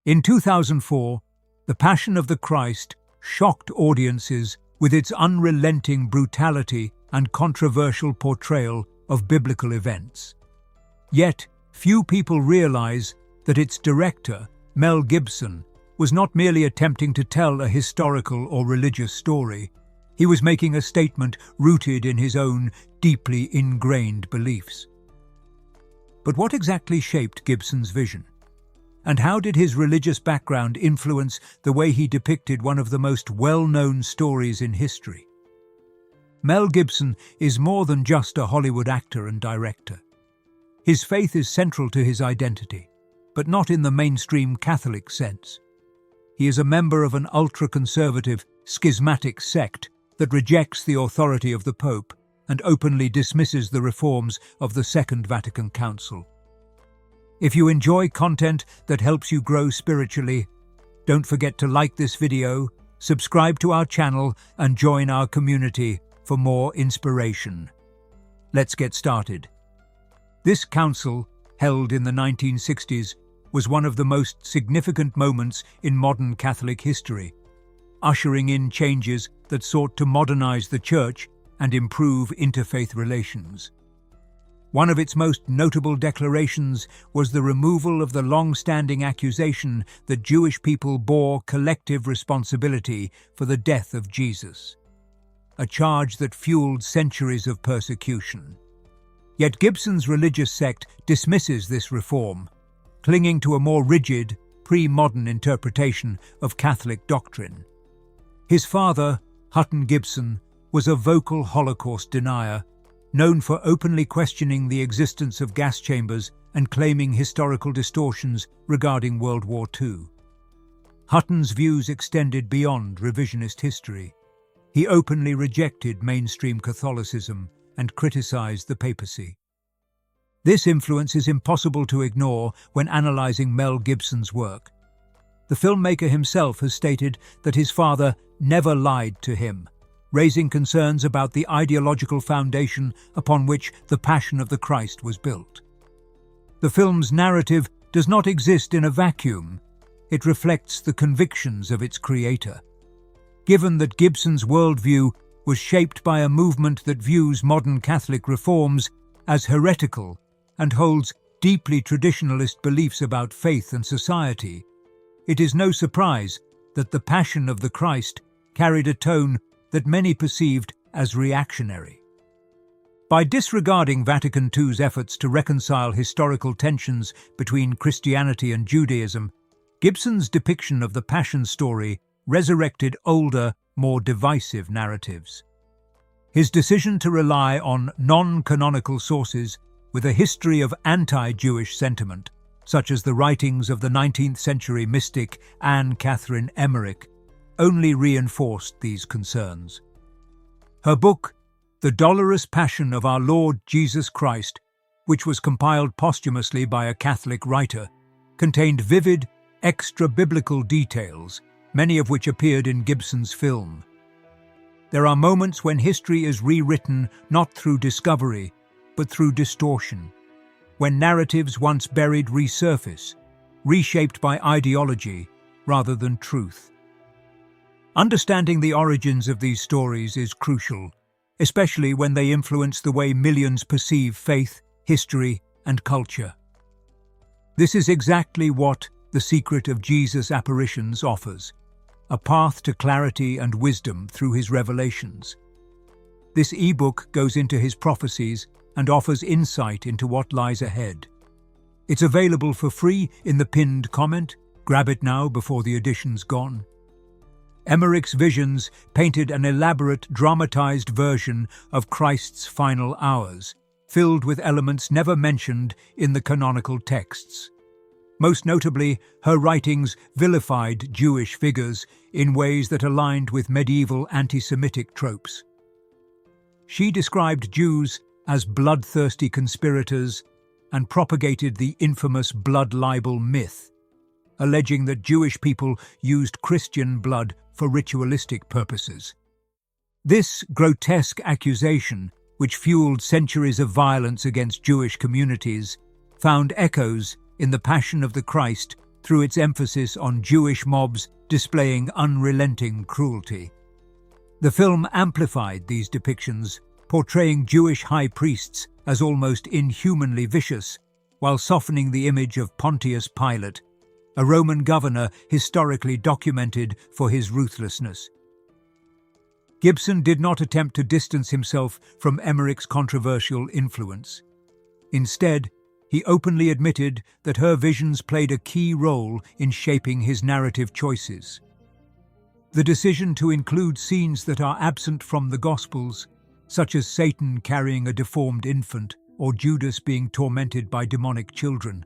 In 2004, The Passion of the Christ shocked audiences with its unrelenting brutality and controversial portrayal of biblical events. Yet, few people realize that its director, Mel Gibson, was not merely attempting to tell a historical or religious story. He was making a statement rooted in his own deeply ingrained beliefs. But what exactly shaped Gibson's vision? And how did his religious background influence the way he depicted one of the most well-known stories in history? Mel Gibson is more than just a Hollywood actor and director. His faith is central to his identity, but not in the mainstream Catholic sense. He is a member of an ultra-conservative, schismatic sect that rejects the authority of the Pope and openly dismisses the reforms of the Second Vatican Council. If you enjoy content that helps you grow spiritually, don't forget to like this video, subscribe to our channel, and join our community for more inspiration. Let's get started. This council, held in the 1960s, was one of the most significant moments in modern Catholic history, ushering in changes that sought to modernize the Church and improve interfaith relations. One of its most notable declarations was the removal of the long-standing accusation that Jewish people bore collective responsibility for the death of Jesus, a charge that fueled centuries of persecution. Yet Gibson's religious sect dismisses this reform, clinging to a more rigid, pre-modern interpretation of Catholic doctrine. His father, Hutton Gibson, was a vocal Holocaust denier, known for openly questioning the existence of gas chambers and claiming historical distortions regarding World War II. Hutton's views extended beyond revisionist history. He openly rejected mainstream Catholicism and criticized the papacy. This influence is impossible to ignore when analyzing Mel Gibson's work. The filmmaker himself has stated that his father never lied to him, raising concerns about the ideological foundation upon which The Passion of the Christ was built. The film's narrative does not exist in a vacuum. It reflects the convictions of its creator. Given that Gibson's worldview was shaped by a movement that views modern Catholic reforms as heretical and holds deeply traditionalist beliefs about faith and society, it is no surprise that The Passion of the Christ carried a tone that many perceived as reactionary. By disregarding Vatican II's efforts to reconcile historical tensions between Christianity and Judaism, Gibson's depiction of the Passion story resurrected older, more divisive narratives. His decision to rely on non-canonical sources with a history of anti-Jewish sentiment, such as the writings of the 19th century mystic Anne Catherine Emmerich, only reinforced these concerns. Her book, The Dolorous Passion of Our Lord Jesus Christ, which was compiled posthumously by a Catholic writer, contained vivid, extra-biblical details, many of which appeared in Gibson's film. There are moments when history is rewritten not through discovery, but through distortion, when narratives once buried resurface, reshaped by ideology rather than truth. Understanding the origins of these stories is crucial, especially when they influence the way millions perceive faith, history, and culture. This is exactly what The Secret of Jesus' Apparitions offers, a path to clarity and wisdom through his revelations. This ebook goes into his prophecies and offers insight into what lies ahead. It's available for free in the pinned comment. Grab it now before the edition's gone. Emmerich's visions painted an elaborate, dramatized version of Christ's final hours, filled with elements never mentioned in the canonical texts. Most notably, her writings vilified Jewish figures in ways that aligned with medieval anti-Semitic tropes. She described Jews as bloodthirsty conspirators and propagated the infamous blood libel myth, alleging that Jewish people used Christian blood for ritualistic purposes. This grotesque accusation, which fueled centuries of violence against Jewish communities, found echoes in The Passion of the Christ through its emphasis on Jewish mobs displaying unrelenting cruelty. The film amplified these depictions, portraying Jewish high priests as almost inhumanly vicious, while softening the image of Pontius Pilate, a Roman governor historically documented for his ruthlessness. Gibson did not attempt to distance himself from Emmerich's controversial influence. Instead, he openly admitted that her visions played a key role in shaping his narrative choices. The decision to include scenes that are absent from the Gospels, such as Satan carrying a deformed infant or Judas being tormented by demonic children,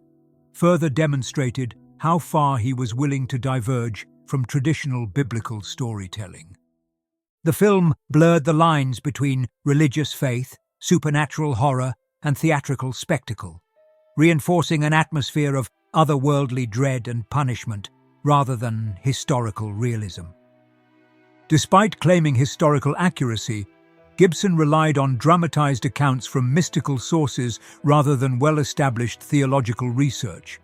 further demonstrated how far he was willing to diverge from traditional biblical storytelling. The film blurred the lines between religious faith, supernatural horror, and theatrical spectacle, reinforcing an atmosphere of otherworldly dread and punishment rather than historical realism. Despite claiming historical accuracy, Gibson relied on dramatized accounts from mystical sources rather than well-established theological research.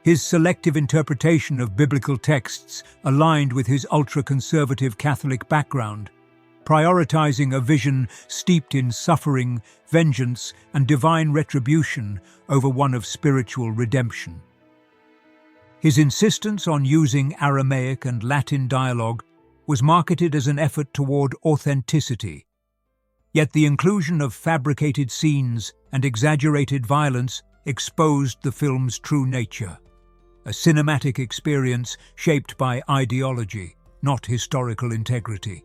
His selective interpretation of biblical texts aligned with his ultra-conservative Catholic background, prioritizing a vision steeped in suffering, vengeance, and divine retribution over one of spiritual redemption. His insistence on using Aramaic and Latin dialogue was marketed as an effort toward authenticity. Yet the inclusion of fabricated scenes and exaggerated violence exposed the film's true nature, a cinematic experience shaped by ideology, not historical integrity.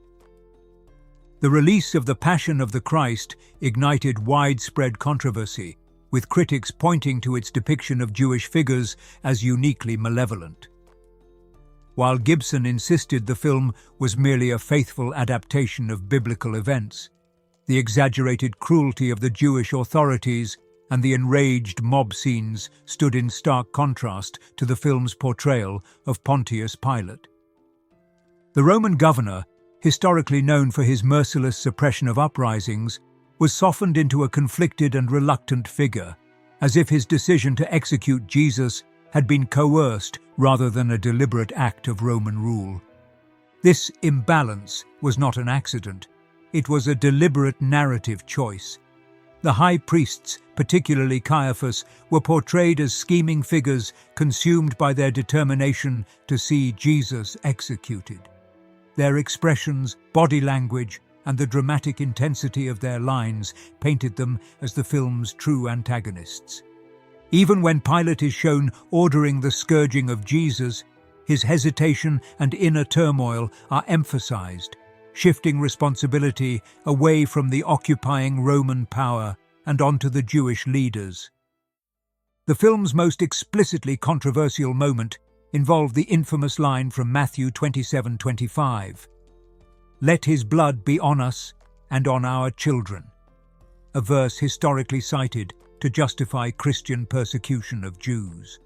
The release of The Passion of the Christ ignited widespread controversy, with critics pointing to its depiction of Jewish figures as uniquely malevolent. While Gibson insisted the film was merely a faithful adaptation of biblical events, the exaggerated cruelty of the Jewish authorities and the enraged mob scenes stood in stark contrast to the film's portrayal of Pontius Pilate. The Roman governor, historically known for his merciless suppression of uprisings, was softened into a conflicted and reluctant figure, as if his decision to execute Jesus had been coerced rather than a deliberate act of Roman rule. This imbalance was not an accident. It was a deliberate narrative choice. The high priests, particularly Caiaphas, were portrayed as scheming figures consumed by their determination to see Jesus executed. Their expressions, body language, and the dramatic intensity of their lines painted them as the film's true antagonists. Even when Pilate is shown ordering the scourging of Jesus, his hesitation and inner turmoil are emphasized, shifting responsibility away from the occupying Roman power and onto the Jewish leaders. The film's most explicitly controversial moment involved the infamous line from Matthew 27:25, "Let his blood be on us and on our children," a verse historically cited to justify Christian persecution of Jews.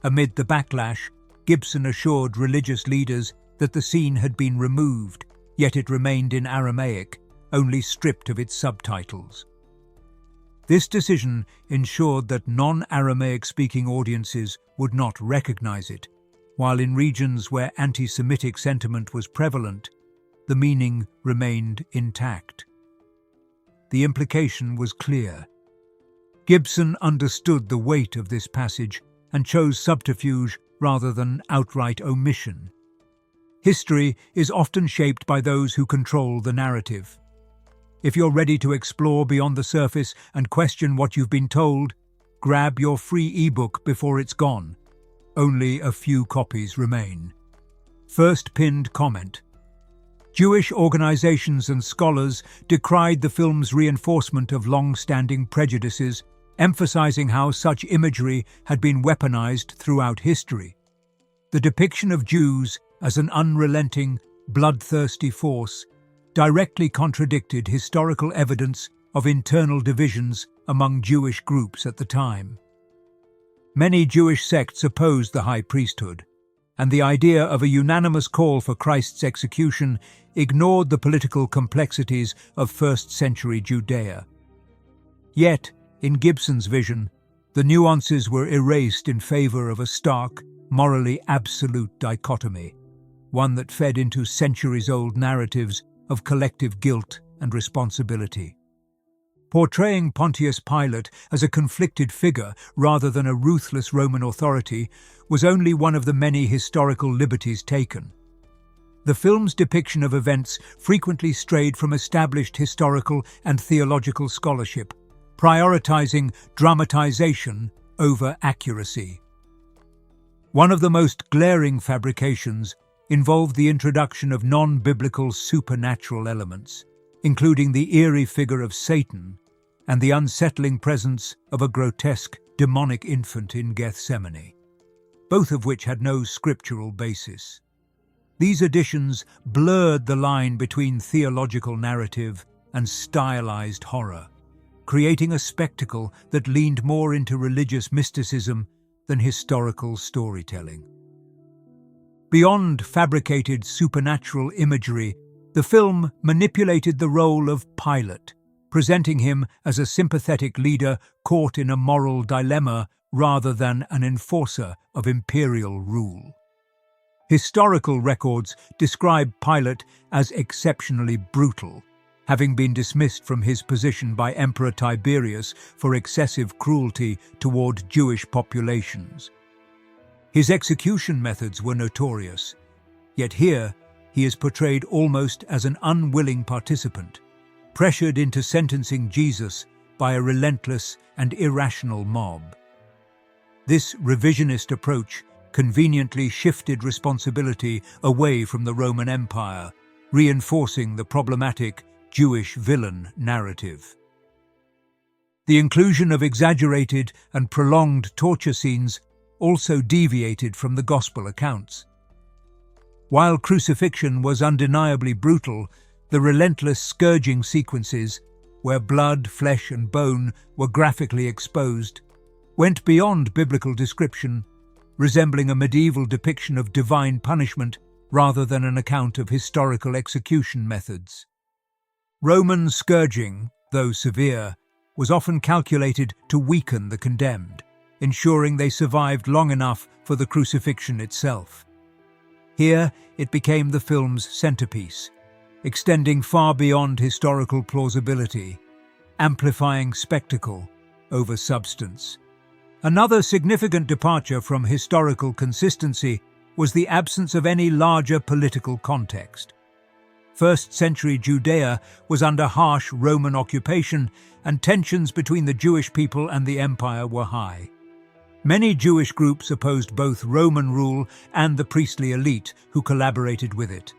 Amid the backlash, Gibson assured religious leaders that the scene had been removed, yet it remained in Aramaic, only stripped of its subtitles. This decision ensured that non-Aramaic-speaking audiences would not recognize it, while in regions where anti-Semitic sentiment was prevalent, the meaning remained intact. The implication was clear. Gibson understood the weight of this passage and chose subterfuge rather than outright omission. History is often shaped by those who control the narrative. If you're ready to explore beyond the surface and question what you've been told, grab your free ebook before it's gone. Only a few copies remain. First pinned comment. Jewish organizations and scholars decried the film's reinforcement of long-standing prejudices, emphasizing how such imagery had been weaponized throughout history. The depiction of Jews as an unrelenting, bloodthirsty force directly contradicted historical evidence of internal divisions among Jewish groups at the time. Many Jewish sects opposed the high priesthood, and the idea of a unanimous call for Christ's execution ignored the political complexities of first-century Judea. Yet, in Gibson's vision, The nuances were erased in favor of a stark, morally absolute dichotomy, one that fed into centuries-old narratives of collective guilt and responsibility. Portraying Pontius Pilate as a conflicted figure rather than a ruthless Roman authority was only one of the many historical liberties taken. The film's depiction of events frequently strayed from established historical and theological scholarship, prioritizing dramatization over accuracy. One of the most glaring fabrications involved the introduction of non-biblical supernatural elements, including the eerie figure of Satan and the unsettling presence of a grotesque, demonic infant in Gethsemane, both of which had no scriptural basis. These additions blurred the line between theological narrative and stylized horror, creating a spectacle that leaned more into religious mysticism than historical storytelling. Beyond fabricated supernatural imagery, the film manipulated the role of Pilate, presenting him as a sympathetic leader caught in a moral dilemma rather than an enforcer of imperial rule. Historical records describe Pilate as exceptionally brutal, having been dismissed from his position by Emperor Tiberius for excessive cruelty toward Jewish populations. His execution methods were notorious, yet here he is portrayed almost as an unwilling participant, pressured into sentencing Jesus by a relentless and irrational mob. This revisionist approach conveniently shifted responsibility away from the Roman Empire, reinforcing the problematic Jewish villain narrative. The inclusion of exaggerated and prolonged torture scenes also deviated from the Gospel accounts. While crucifixion was undeniably brutal, the relentless scourging sequences, where blood, flesh and bone were graphically exposed, went beyond biblical description, resembling a medieval depiction of divine punishment rather than an account of historical execution methods. Roman scourging, though severe, was often calculated to weaken the condemned, ensuring they survived long enough for the crucifixion itself. Here, it became the film's centerpiece, extending far beyond historical plausibility, amplifying spectacle over substance. Another significant departure from historical consistency was the absence of any larger political context. First-century Judea was under harsh Roman occupation, and tensions between the Jewish people and the empire were high. Many Jewish groups opposed both Roman rule and the priestly elite who collaborated with it.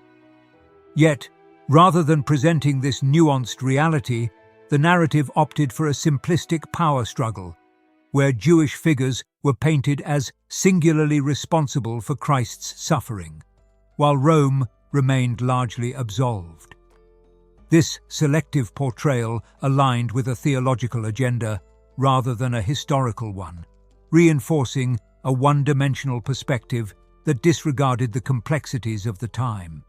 Yet, rather than presenting this nuanced reality, the narrative opted for a simplistic power struggle, where Jewish figures were painted as singularly responsible for Christ's suffering, while Rome remained largely absolved. This selective portrayal aligned with a theological agenda rather than a historical one, reinforcing a one-dimensional perspective that disregarded the complexities of the time.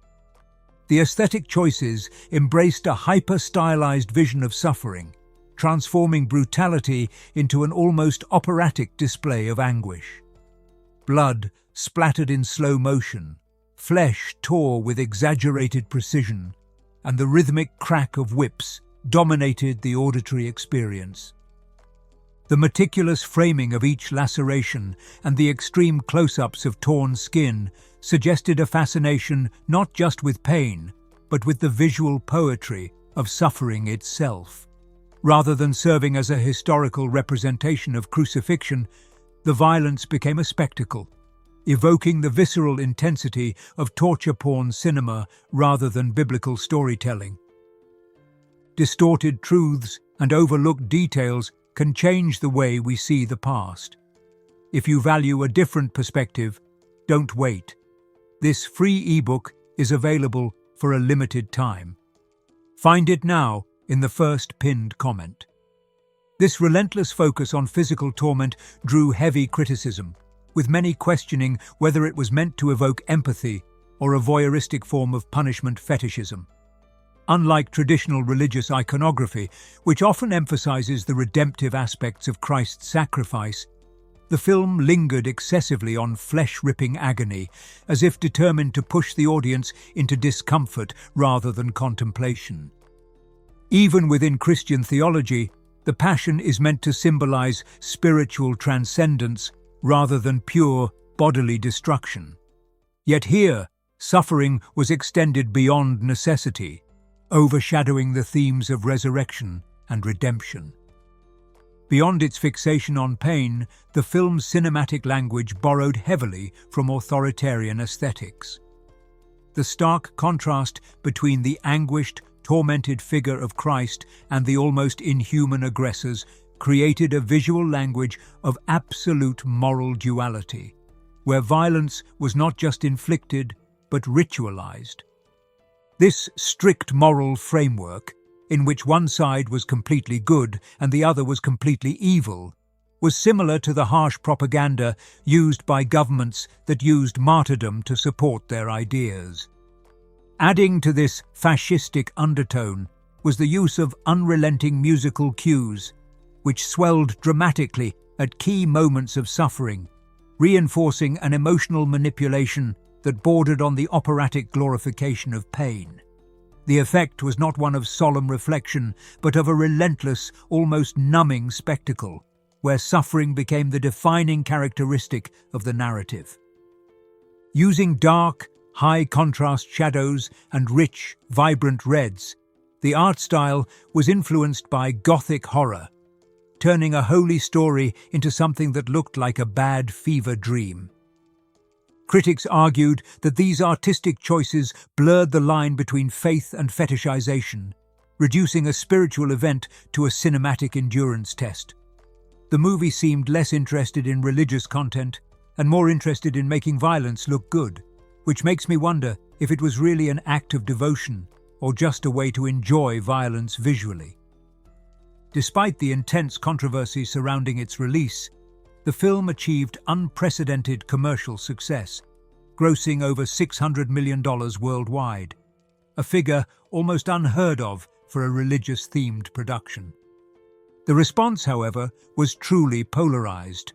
The aesthetic choices embraced a hyper-stylized vision of suffering, transforming brutality into an almost operatic display of anguish. Blood splattered in slow motion, flesh tore with exaggerated precision, and the rhythmic crack of whips dominated the auditory experience. The meticulous framing of each laceration and the extreme close-ups of torn skin suggested a fascination not just with pain, but with the visual poetry of suffering itself. Rather than serving as a historical representation of crucifixion, the violence became a spectacle, evoking the visceral intensity of torture-porn cinema rather than biblical storytelling. Distorted truths and overlooked details can change the way we see the past. If you value a different perspective, don't wait. This free ebook is available for a limited time. Find it now in the first pinned comment. This relentless focus on physical torment drew heavy criticism, with many questioning whether it was meant to evoke empathy or a voyeuristic form of punishment fetishism. Unlike traditional religious iconography, which often emphasizes the redemptive aspects of Christ's sacrifice, the film lingered excessively on flesh-ripping agony, as if determined to push the audience into discomfort rather than contemplation. Even within Christian theology, the Passion is meant to symbolize spiritual transcendence rather than pure bodily destruction. Yet here, suffering was extended beyond necessity, overshadowing the themes of resurrection and redemption. Beyond its fixation on pain, the film's cinematic language borrowed heavily from authoritarian aesthetics. The stark contrast between the anguished, tormented figure of Christ and the almost inhuman aggressors created a visual language of absolute moral duality, where violence was not just inflicted, but ritualized. This strict moral framework, in which one side was completely good and the other was completely evil, was similar to the harsh propaganda used by governments that used martyrdom to support their ideas. Adding to this fascistic undertone was the use of unrelenting musical cues, which swelled dramatically at key moments of suffering, reinforcing an emotional manipulation that bordered on the operatic glorification of pain. The effect was not one of solemn reflection, but of a relentless, almost numbing spectacle, where suffering became the defining characteristic of the narrative. Using dark, high-contrast shadows and rich, vibrant reds, the art style was influenced by Gothic horror, turning a holy story into something that looked like a bad fever dream. Critics argued that these artistic choices blurred the line between faith and fetishization, reducing a spiritual event to a cinematic endurance test. The movie seemed less interested in religious content and more interested in making violence look good, which makes me wonder if it was really an act of devotion or just a way to enjoy violence visually. Despite the intense controversy surrounding its release, the film achieved unprecedented commercial success, grossing over $600 million worldwide, a figure almost unheard of for a religious-themed production. The response, however, was truly polarized.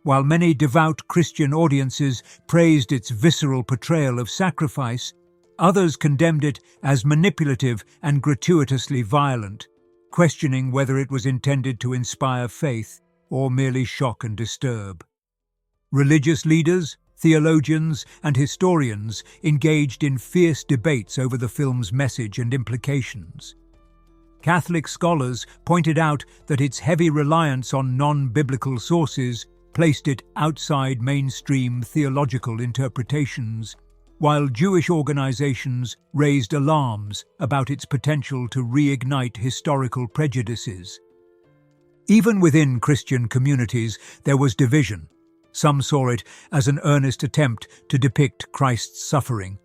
While many devout Christian audiences praised its visceral portrayal of sacrifice, others condemned it as manipulative and gratuitously violent, questioning whether it was intended to inspire faith or merely shock and disturb. Religious leaders, theologians, and historians engaged in fierce debates over the film's message and implications. Catholic scholars pointed out that its heavy reliance on non-biblical sources placed it outside mainstream theological interpretations, while Jewish organizations raised alarms about its potential to reignite historical prejudices. Even within Christian communities, there was division. Some saw it as an earnest attempt to depict Christ's suffering,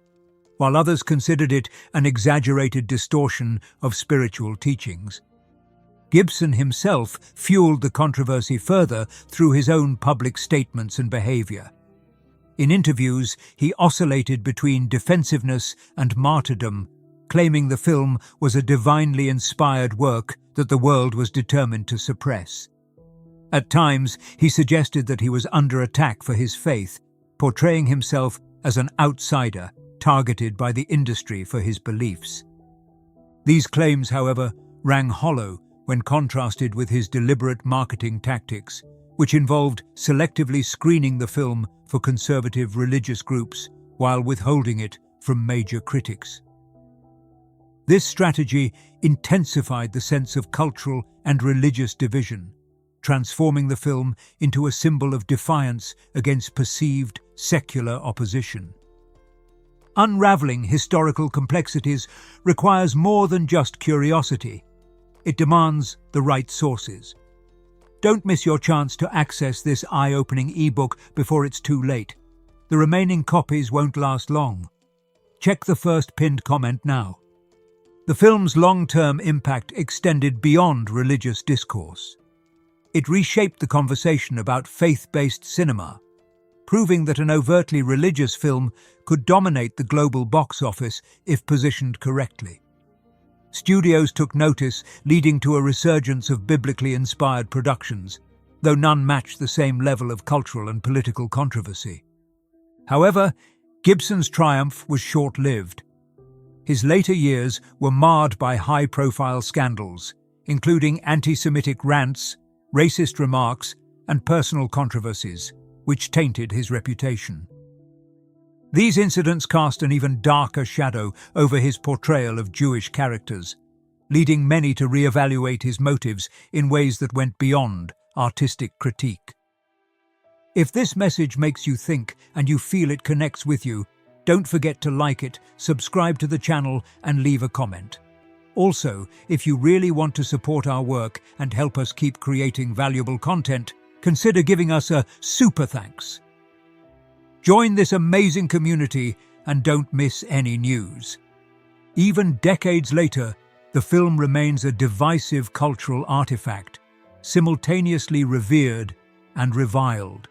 while others considered it an exaggerated distortion of spiritual teachings. Gibson himself fueled the controversy further through his own public statements and behavior. In interviews, he oscillated between defensiveness and martyrdom, claiming the film was a divinely inspired work that the world was determined to suppress. At times, he suggested that he was under attack for his faith, portraying himself as an outsider targeted by the industry for his beliefs. These claims, however, rang hollow when contrasted with his deliberate marketing tactics, which involved selectively screening the film for conservative religious groups while withholding it from major critics. This strategy intensified the sense of cultural and religious division, transforming the film into a symbol of defiance against perceived secular opposition. Unraveling historical complexities requires more than just curiosity. It demands the right sources. Don't miss your chance to access this eye-opening ebook before it's too late. The remaining copies won't last long. Check the first pinned comment now. The film's long-term impact extended beyond religious discourse. It reshaped the conversation about faith-based cinema, proving that an overtly religious film could dominate the global box office if positioned correctly. Studios took notice, leading to a resurgence of biblically inspired productions, though none matched the same level of cultural and political controversy. However, Gibson's triumph was short-lived. His later years were marred by high-profile scandals, including anti-Semitic rants, racist remarks, and personal controversies, which tainted his reputation. These incidents cast an even darker shadow over his portrayal of Jewish characters, leading many to re-evaluate his motives in ways that went beyond artistic critique. If this message makes you think and you feel it connects with you, don't forget to like it, subscribe to the channel, and leave a comment. Also, if you really want to support our work and help us keep creating valuable content, consider giving us a super thanks. Join this amazing community and don't miss any news. Even decades later, the film remains a divisive cultural artifact, simultaneously revered and reviled.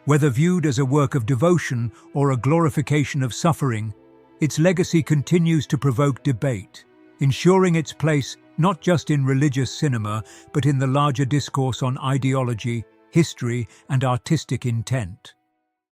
Whether viewed as a work of devotion or a glorification of suffering, its legacy continues to provoke debate, ensuring its place not just in religious cinema, but in the larger discourse on ideology, history, and artistic intent.